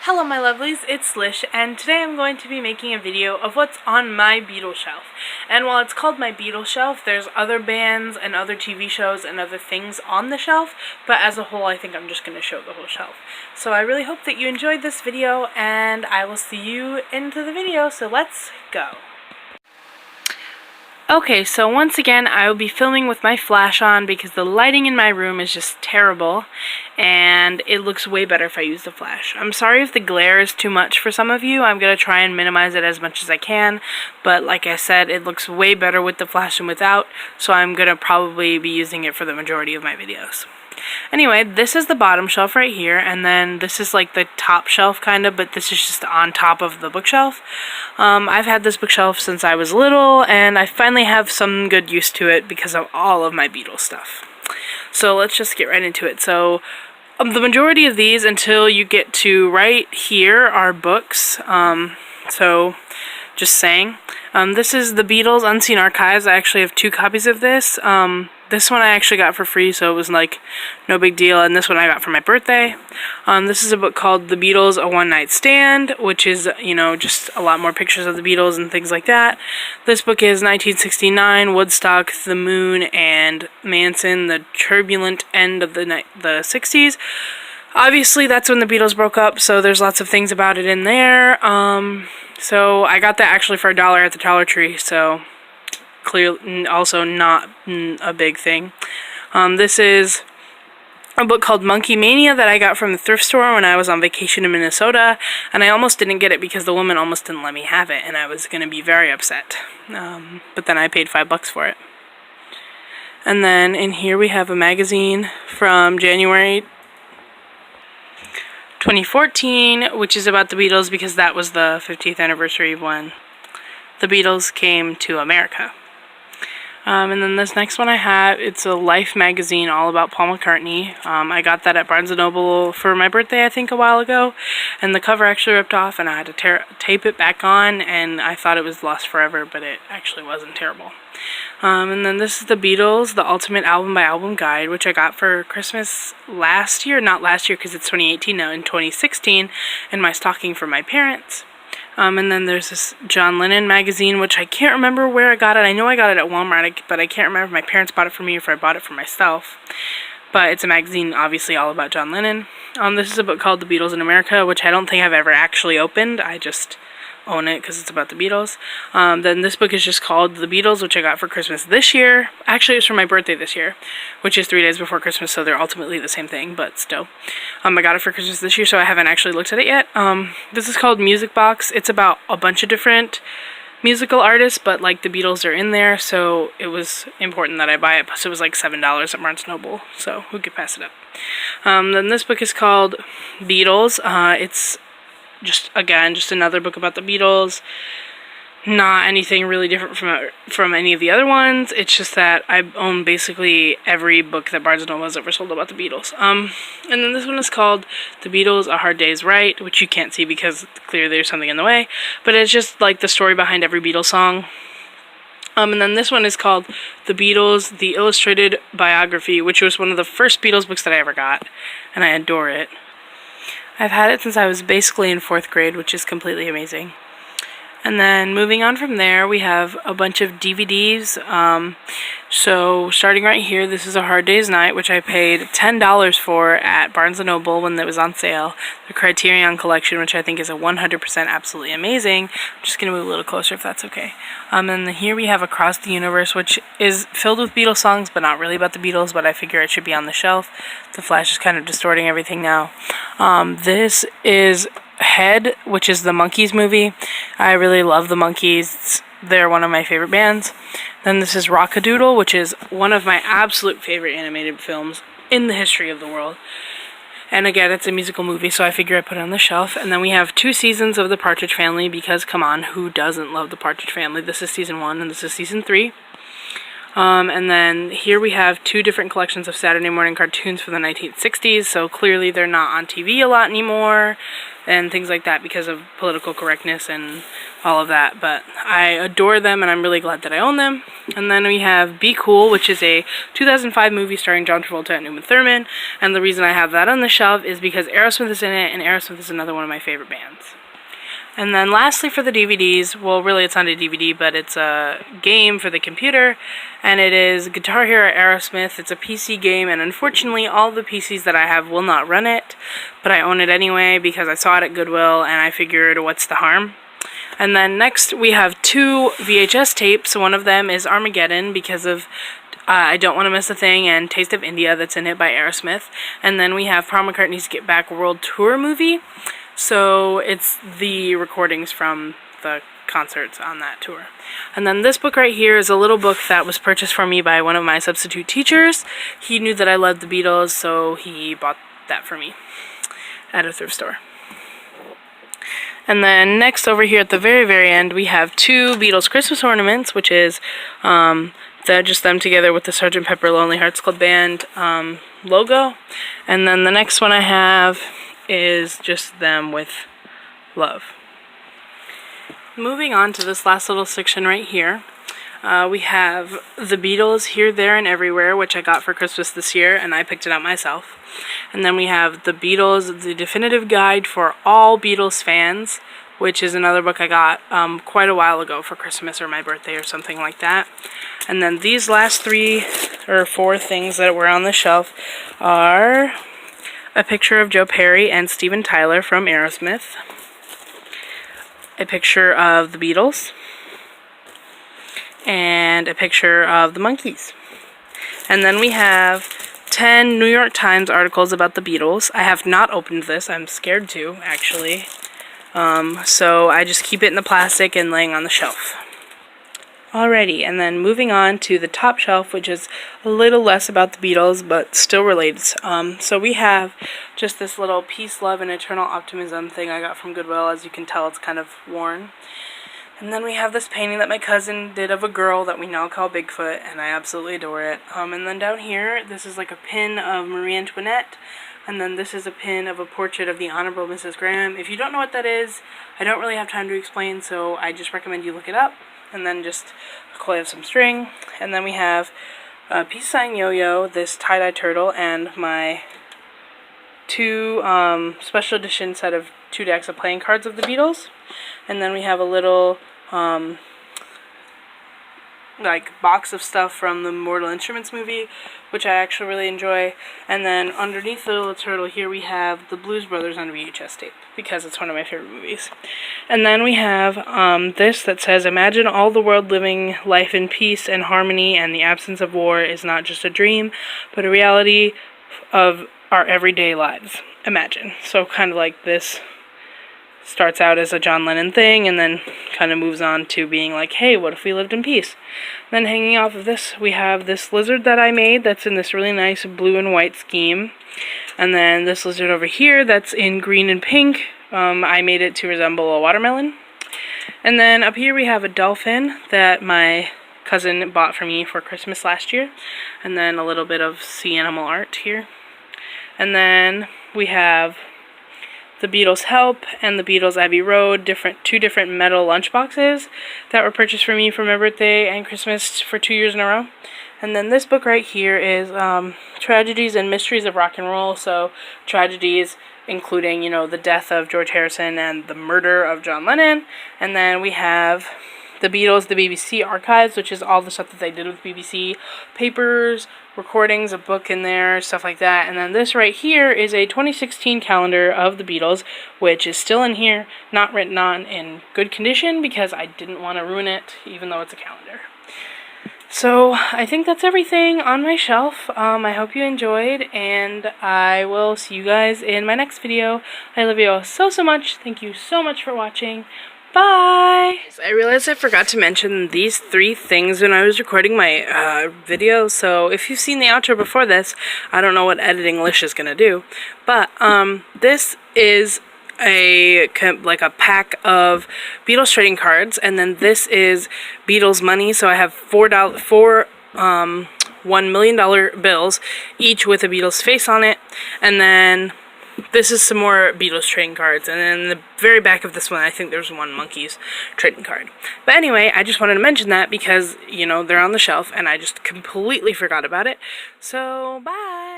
Hello my lovelies, it's Lish, and today I'm going to be making a video of what's on my Beatles shelf. And while it's called my Beatles shelf, there's other bands and other TV shows and other things on the shelf, but as a whole I think I'm just going to show the whole shelf. So I really hope that you enjoyed this video, and I will see you into the video, so let's go. Okay, so once again, I will be filming with my flash on because the lighting in my room is just terrible, and it looks way better if I use the flash. I'm sorry if the glare is too much for some of you. I'm going to try and minimize it as much as I can, but like I said, it looks way better with the flash than without, so I'm going to probably be using it for the majority of my videos. Anyway, this is the bottom shelf right here, and then this is like the top shelf kind of, but this is just on top of the bookshelf. I've had this bookshelf since I was little, and I finally have some good use to it because of all of my Beatles stuff. So let's just get right into it. So the majority of these, until you get to right here, are books. So just saying. This is the Beatles Unseen Archives. I actually have 2 copies of this. This one I actually got for free, so it was like no big deal, and this one I got for my birthday. This is a book called The Beatles, A One-Night Stand, which is, you know, just a lot more pictures of the Beatles and things like that. This book is 1969, Woodstock, The Moon, and Manson, the turbulent end of the 60s. Obviously, that's when the Beatles broke up, so there's lots of things about it in there. So I got that actually for $1 at the Dollar Tree, so clearly also not a big thing. This is a book called Monkey Mania that I got from the thrift store when I was on vacation in Minnesota, and I almost didn't get it because the woman almost didn't let me have it, and I was going to be very upset. But then I paid $5 for it. And then in here we have a magazine from January 2014, which is about the Beatles because that was the 50th anniversary of when the Beatles came to America. And then this next one I have, it's a Life magazine all about Paul McCartney. I got that at Barnes & Noble for my birthday, I think, a while ago, and the cover actually ripped off, and I had to tape it back on, and I thought it was lost forever, but it actually wasn't terrible. And then this is the Beatles, the Ultimate Album by Album Guide, which I got for Christmas last year, not last year because it's 2018 now, in 2016, in my stocking for my parents. And then there's this John Lennon magazine, which I can't remember where I got it. I know I got it at Walmart, but I can't remember if my parents bought it for me or if I bought it for myself. But it's a magazine, obviously, all about John Lennon. This is a book called The Beatles in America, which I don't think I've ever actually opened. I just own it because it's about the Beatles. Then this book is just called The Beatles, which I got for Christmas this year. Actually, it was for my birthday this year, which is 3 days before Christmas, so they're ultimately the same thing, but still. I got it for Christmas this year, so I haven't actually looked at it yet. This is called Music Box. It's about a bunch of different musical artists, but like the Beatles are in there, so it was important that I buy it. Plus it was like $7 at Barnes & Noble, so who could pass it up? Then this book is called Beatles. It's just another book about the Beatles. Not anything really different from any of the other ones. It's just that I own basically every book that Barnes & Noble has ever sold about the Beatles. And then this one is called The Beatles, A Hard Day's Right, which you can't see because clearly there's something in the way. But it's just like the story behind every Beatles song. And then this one is called The Beatles, The Illustrated Biography, which was one of the first Beatles books that I ever got. And I adore it. I've had it since I was basically in 4th grade, which is completely amazing. And then moving on from there, we have a bunch of DVDs. So starting right here, this is A Hard Day's Night, which I paid $10 for at Barnes & Noble when it was on sale. The Criterion Collection, which I think is a 100% absolutely amazing. I'm just going to move a little closer if that's okay. And then here we have Across the Universe, which is filled with Beatles songs, but not really about the Beatles, but I figure it should be on the shelf. The flash is kind of distorting everything now. This is Head, which is the Monkees movie. I really love the Monkees. They're one of my favorite bands. Then this is Rock-a-Doodle, which is one of my absolute favorite animated films in the history of the world. And again, it's a musical movie, so I figure I put it on the shelf. And then we have 2 seasons of The Partridge Family, because come on, who doesn't love The Partridge Family? This is season 1 and this is season 3. And then here we have 2 different collections of Saturday morning cartoons from the 1960s, so clearly they're not on TV a lot anymore, and things like that because of political correctness and all of that, but I adore them and I'm really glad that I own them. And then we have Be Cool, which is a 2005 movie starring John Travolta and Uma Thurman, and the reason I have that on the shelf is because Aerosmith is in it, and Aerosmith is another one of my favorite bands. And then lastly for the DVDs, well really it's not a DVD, but it's a game for the computer, and it is Guitar Hero Aerosmith. It's a PC game, and unfortunately all the PCs that I have will not run it, but I own it anyway because I saw it at Goodwill and I figured what's the harm. And then next we have 2 VHS tapes. One of them is Armageddon because of I Don't Want to Miss a Thing and Taste of India that's in it by Aerosmith. And then we have Paul McCartney's Get Back World Tour movie. So it's the recordings from the concerts on that tour. And then this book right here is a little book that was purchased for me by one of my substitute teachers. He knew that I loved the Beatles, so he bought that for me at a thrift store. And then next over here at the very end we have 2 Beatles Christmas ornaments, which is just them together with the Sgt. Pepper Lonely Hearts Club Band logo. And then the next one I have is just them with love. Moving on to this last little section right here, we have the Beatles Here, There, and Everywhere, which I got for Christmas this year, and I picked it out myself. And then we have the Beatles, The Definitive Guide for All Beatles Fans, which is another book I got quite a while ago for Christmas or my birthday or something like that. And then these last 3 or 4 things that were on the shelf are a picture of Joe Perry and Steven Tyler from Aerosmith, a picture of the Beatles, and a picture of the Monkees. And then we have 10 New York Times articles about the Beatles. I have not opened this. I'm scared to, actually. So I just keep it in the plastic and laying on the shelf. Alrighty, and then moving on to the top shelf, which is a little less about the Beatles, but still relates. So we have just this little Peace, Love, and Eternal Optimism thing I got from Goodwill. As you can tell, it's kind of worn. And then we have this painting that my cousin did of a girl that we now call Bigfoot, and I absolutely adore it. And then down here, this is like a pin of Marie Antoinette, and then this is a pin of a portrait of the Honorable Mrs. Graham. If you don't know what that is, I don't really have time to explain, so I just recommend you look it up. And then just a coil of some string. And then we have a peace sign yo-yo, this tie-dye turtle, and my 2 special edition set of 2 decks of playing cards of the Beatles. And then we have a little like box of stuff from the Mortal Instruments movie, which I actually really enjoy. And then underneath the little turtle here we have the Blues Brothers on VHS tape, because it's one of my favorite movies. And then we have this that says, imagine all the world living life in peace and harmony, and the absence of war is not just a dream, but a reality of our everyday lives. Imagine. So kind of like this starts out as a John Lennon thing and then kind of moves on to being like, hey, what if we lived in peace? Then hanging off of this, we have this lizard that I made that's in this really nice blue and white scheme. And then this lizard over here that's in green and pink. I made it to resemble a watermelon. And then up here we have a dolphin that my cousin bought for me for Christmas last year. And then a little bit of sea animal art here. And then we have the Beatles Help and the Beatles Abbey Road, two different metal lunchboxes that were purchased for me for my birthday and Christmas for 2 years in a row. And then this book right here is Tragedies and Mysteries of Rock and Roll. So tragedies including, the death of George Harrison and the murder of John Lennon. And then we have the Beatles, the BBC Archives, which is all the stuff that they did with BBC, papers, recordings, a book in there, stuff like that. And then this right here is a 2016 calendar of the Beatles, which is still in here, not written on, in good condition, because I didn't want to ruin it, even though it's a calendar. So I think that's everything on my shelf. I hope you enjoyed, and I will see you guys in my next video. I love you all so much. Thank you so much for watching. Bye! I realized I forgot to mention these 3 things when I was recording my video, so if you've seen the outro before this, I don't know what editing Lish is gonna do, but this is a pack of Beatles trading cards, and then this is Beatles money, so I have four $1 million bills, each with a Beatles face on it, and then this is some more Beatles trading cards, and then in the very back of this one, I think there's one Monkeys trading card. But anyway, I just wanted to mention that because, you know, they're on the shelf, and I just completely forgot about it. So, bye!